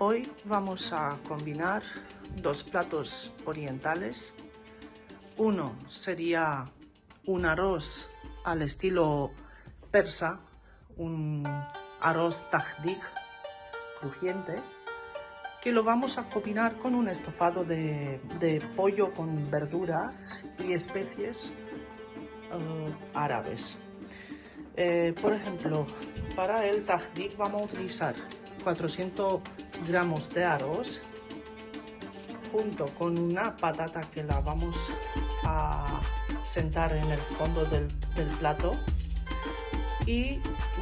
Hoy vamos a combinar dos platos orientales. Uno sería un arroz al estilo persa, un arroz tahdig crujiente, que lo vamos a combinar con un estofado de pollo con verduras y especies árabes. Por ejemplo, para el tahdig vamos a utilizar 400 gramos de arroz junto con una patata que la vamos a sentar en el fondo del plato, y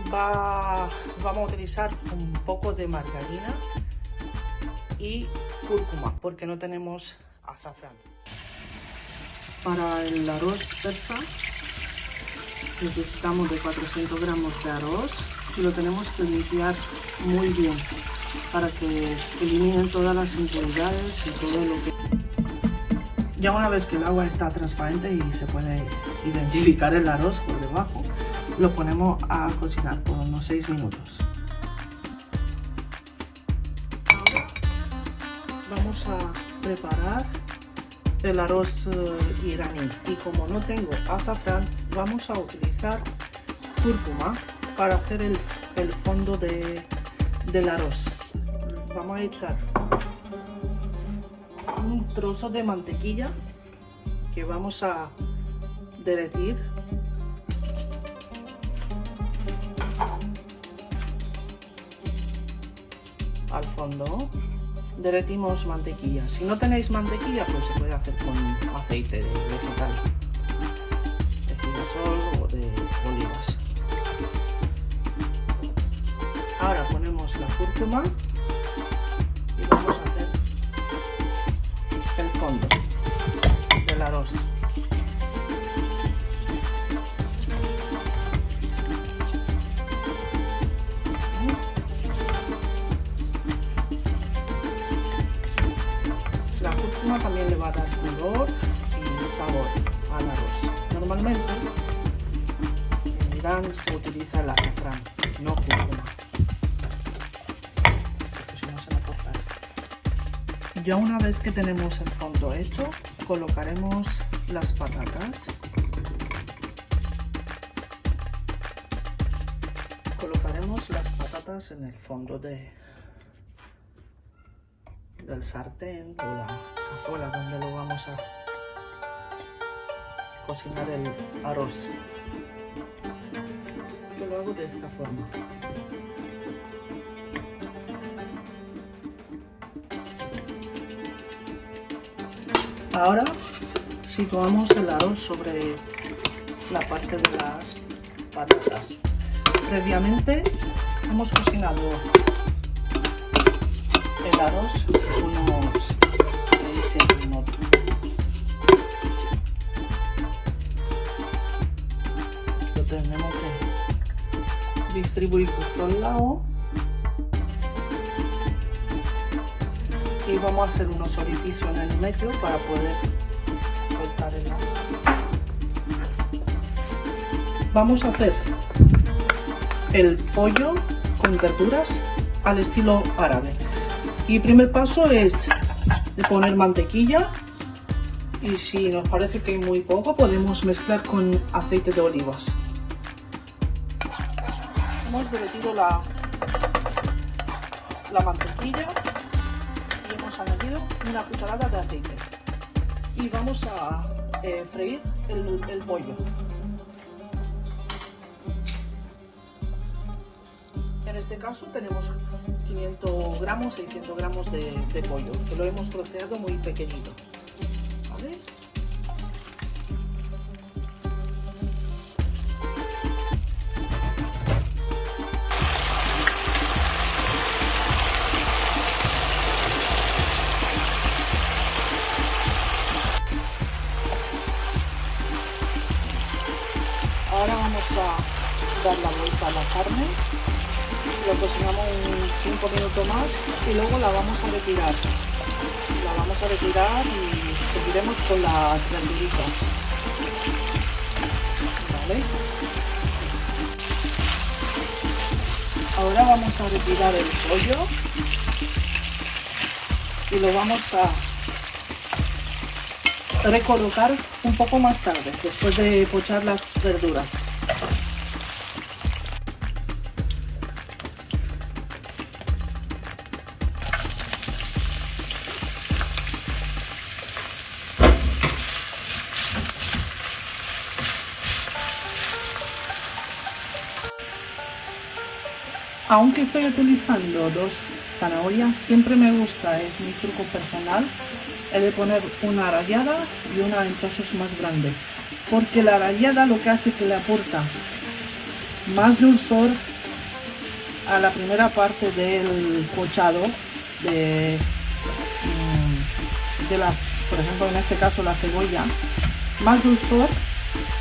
vamos a utilizar un poco de margarina y cúrcuma porque no tenemos azafrán. Para el arroz persa necesitamos de 400 gramos de arroz y lo tenemos que limpiar muy bien para que eliminen todas las impuridades y todo lo que... Ya una vez que el agua está transparente y se puede identificar el arroz por debajo, lo ponemos a cocinar por unos 6 minutos. Ahora vamos a preparar el arroz iraní, y como no tengo azafrán, vamos a utilizar cúrcuma para hacer el fondo del arroz. Vamos a echar un trozo de mantequilla que vamos a derretir al fondo. Derretimos mantequilla. Si no tenéis mantequilla, pues se puede hacer con aceite de vegetal, de girasol o de olivas. Ahora ponemos la cúrcuma y vamos a hacer el fondo del arroz. La cúrcuma también le va a dar color y sabor al arroz. Normalmente en Irán se utiliza el azafrán, no cúrcuma. Ya una vez que tenemos el fondo hecho, colocaremos las patatas. Colocaremos las patatas en el fondo del sartén o la cazuela donde lo vamos a cocinar el arroz. Yo lo hago de esta forma. Ahora situamos el arroz sobre la parte de las patatas. Previamente hemos cocinado el arroz unos 6-7 minutos. Lo tenemos que distribuir por todos lados. Y vamos a hacer unos orificios en el medio para poder soltar el agua. Vamos a hacer el pollo con verduras al estilo árabe. Y el primer paso es de poner mantequilla, y si nos parece que hay muy poco, podemos mezclar con aceite de olivas. Hemos derretido la mantequilla y hemos añadido una cucharada de aceite, y vamos a freír el pollo. En este caso tenemos 500 gramos, 600 gramos de pollo, que lo hemos troceado muy pequeñito, ¿vale? Ahora vamos a dar la vuelta a la carne, lo cocinamos 5 minutos más y luego la vamos a retirar. La vamos a retirar y seguiremos con las verduritas. ¿Vale? Ahora vamos a retirar el pollo y lo vamos a recolocar un poco más tarde, después de pochar las verduras. Aunque estoy utilizando 2 zanahorias, siempre me gusta, es mi truco personal, el de poner una rallada y una en trozos más grandes, porque la rallada lo que hace que le aporta más dulzor a la primera parte del pochado por ejemplo en este caso la cebolla, más dulzor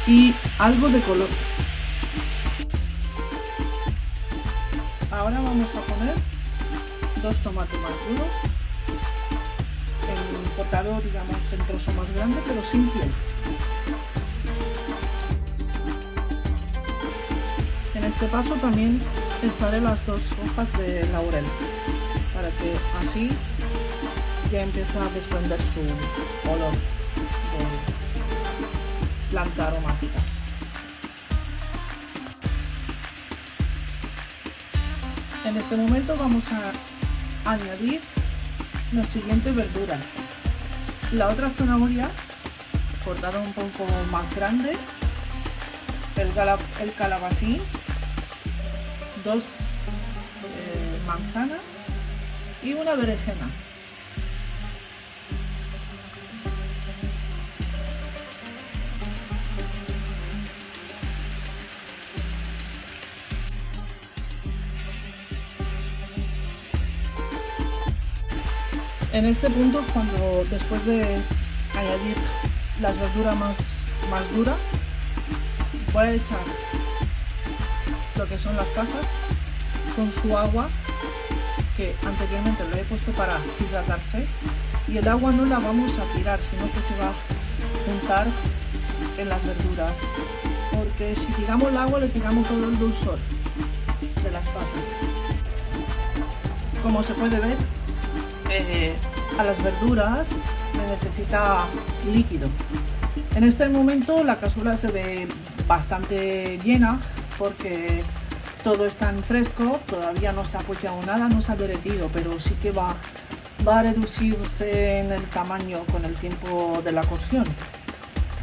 y algo de color. Ahora vamos a poner 2 tomates más duros, cortado digamos en trozo más grande pero sin piel. En este paso también echaré las 2 hojas de laurel para que así ya empiece a desprender su olor de planta aromática. En este momento vamos a añadir las siguientes verduras. La otra zanahoria cortada un poco más grande, el calabacín, 2 manzanas y una berenjena. En este punto, después de añadir las verduras más duras, voy a echar lo que son las pasas con su agua, que anteriormente lo he puesto para hidratarse, y el agua no la vamos a tirar, sino que se va a juntar en las verduras, porque si tiramos el agua le tiramos todo el dulzor de las pasas. Como se puede ver, a las verduras me necesita líquido. En este momento la cazuela se ve bastante llena porque todo es tan fresco, todavía no se ha apoyado nada, no se ha derretido, pero sí que va a reducirse en el tamaño con el tiempo de la cocción,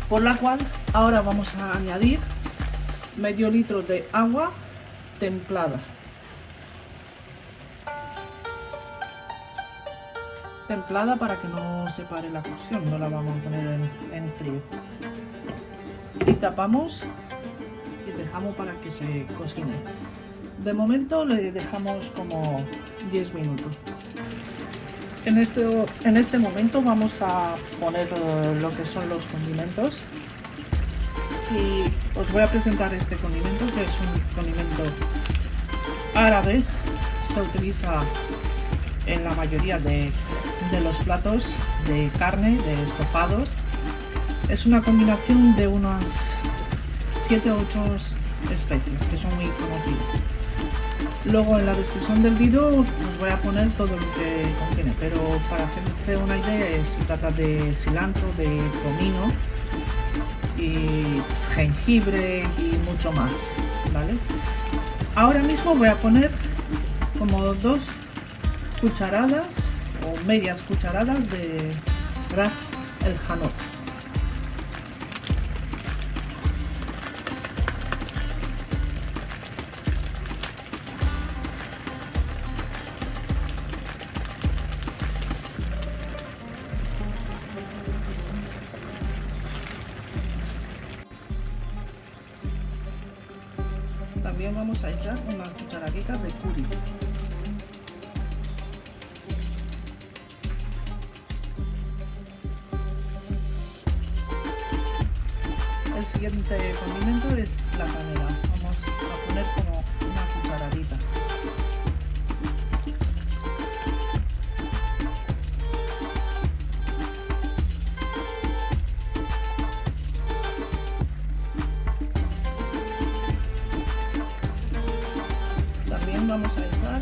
por la cual ahora vamos a añadir medio litro de agua templada. Templada para que no se pare la cocción, no la vamos a poner en frío. Y tapamos y dejamos para que se cocine. De momento le dejamos como 10 minutos. En este momento vamos a poner lo que son los condimentos y os voy a presentar este condimento, que es un condimento árabe. Se utiliza en la mayoría de los platos de carne, de estofados. Es una combinación de unas 7 o 8 especies que son muy conocidas. Luego en la descripción del vídeo os voy a poner todo lo que contiene, pero para hacerse una idea se trata de cilantro, de comino y jengibre y mucho más, ¿vale? Ahora mismo voy a poner como 2 cucharadas o medias cucharadas de ras el hanout. También vamos a echar una cucharadita de curry. El siguiente condimento es la canela. Vamos a poner como una cucharadita. También vamos a echar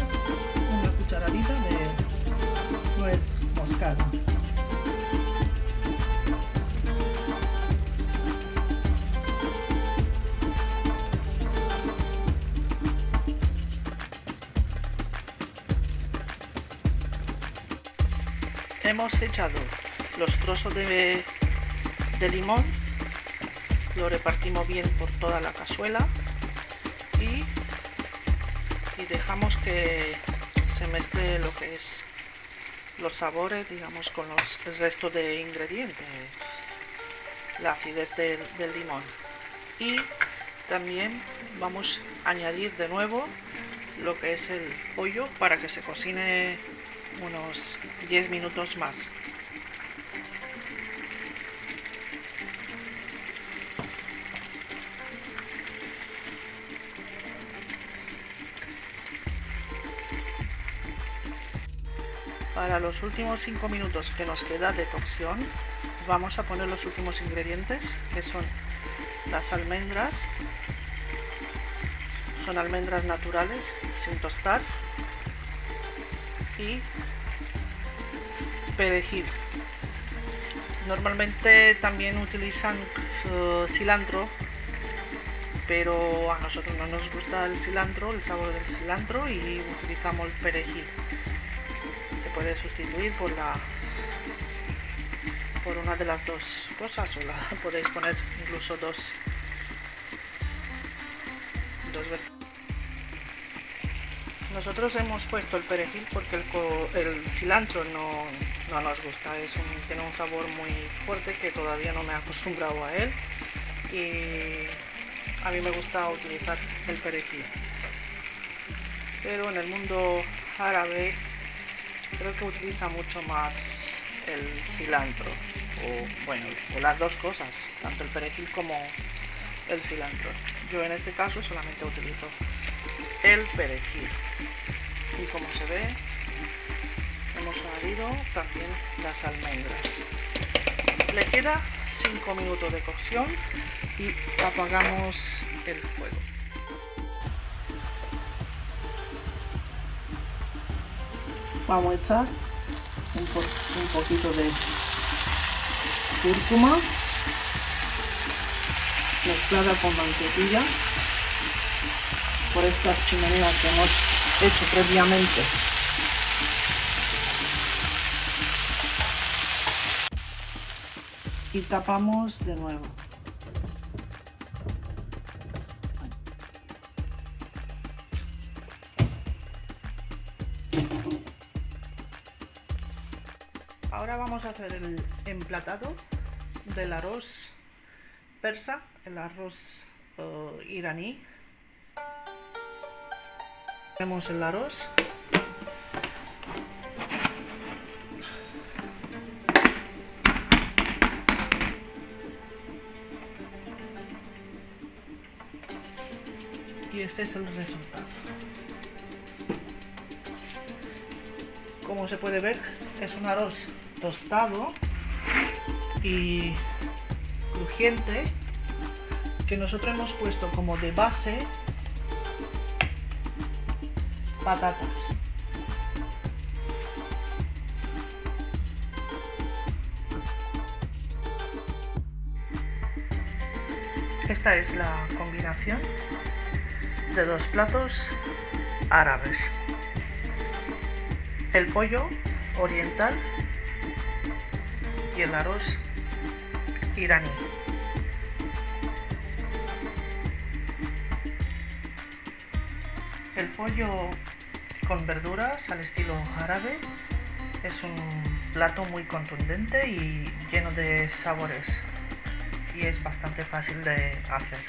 una cucharadita de nuez moscada. picada. Hemos echado los trozos de limón, lo repartimos bien por toda la cazuela y dejamos que se mezcle lo que es los sabores, digamos, con el resto de ingredientes, la acidez del limón. Y también vamos a añadir de nuevo lo que es el pollo para que se cocine unos 10 minutos más. Para los últimos 5 minutos que nos queda de cocción, vamos a poner los últimos ingredientes, que son las almendras. Son almendras naturales, sin tostar, y perejil. Normalmente también utilizan cilantro, pero a nosotros no nos gusta el cilantro, el sabor del cilantro, y utilizamos el perejil. Se puede sustituir por una de las dos cosas, o podéis poner incluso dos versiones. Nosotros hemos puesto el perejil porque el cilantro no nos gusta, tiene un sabor muy fuerte que todavía no me he acostumbrado a él, y a mí me gusta utilizar el perejil. Pero en el mundo árabe creo que utiliza mucho más el cilantro, o las dos cosas, tanto el perejil como el cilantro. Yo en este caso solamente utilizo el perejil, y como se ve, hemos añadido también las almendras. Le queda 5 minutos de cocción y apagamos el fuego. Vamos a echar un poquito de cúrcuma mezclada con mantequilla por estas chimeneas que hemos hecho previamente. Y tapamos de nuevo. Ahora vamos a hacer el emplatado del arroz persa, el arroz iraní. Tenemos el arroz, y este es el resultado. Como se puede ver, es un arroz tostado y crujiente, que nosotros hemos puesto como de base patatas. Esta es la combinación de dos platos árabes: el pollo oriental y el arroz iraní. El pollo con verduras al estilo árabe es un plato muy contundente y lleno de sabores, y es bastante fácil de hacer.